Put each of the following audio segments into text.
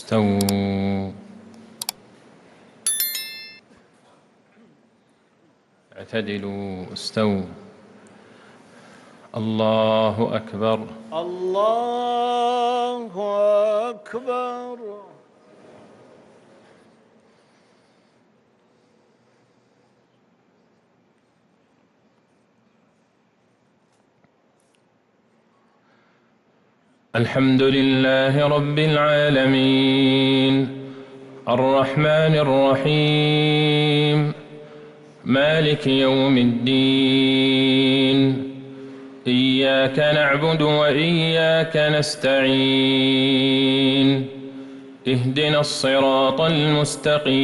استووا. اعتدلوا. استووا. الله أكبر. الله أكبر. الحمد لله رب العالمين الرحمن الرحيم مالك يوم الدين إياك نعبد وإياك نستعين اهدنا الصراط المستقيم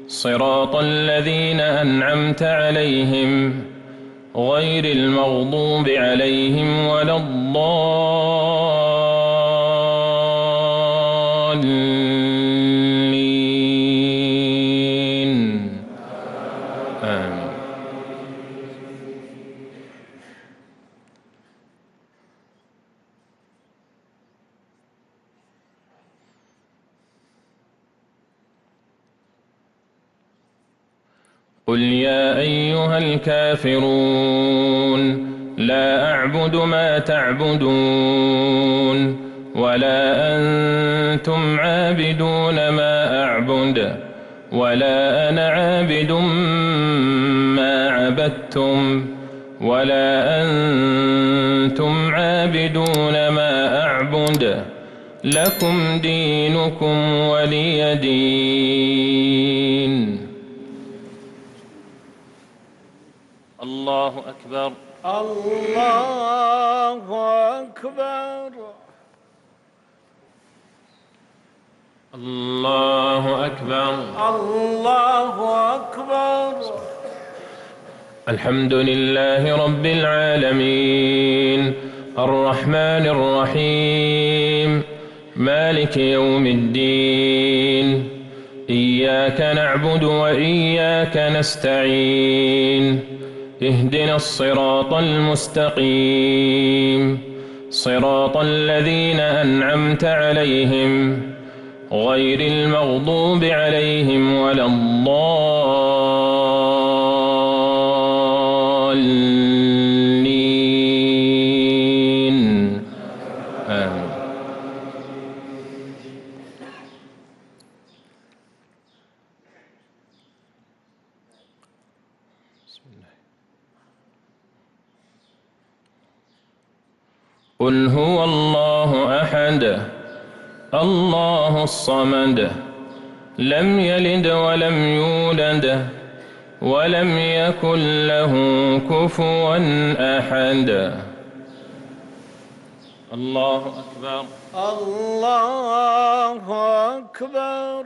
صراط الذين أنعمت عليهم غير المغضوب عليهم ولا الضالين آمين. قل يا أيها الكافرون لا أعبد ما تعبدون ولا أنتم عابدون ما أعبد ولا أنا عابد ما عبدتم ولا أنتم عابدون ما أعبد لكم دينكم ولي دين. الله أكبر. الله أكبر. الله أكبر. الله أكبر. الحمد لله رب العالمين الرحمن الرحيم مالك يوم الدين إياك نعبد وإياك نستعين اهدنا الصراط المستقيم صراط الذين أنعمت عليهم غير المغضوب عليهم ولا الضالين آمين. قل هو الله أحد الله الصمد لم يلد ولم يولد ولم يكن له كفوا أحد. الله أكبر. الله أكبر.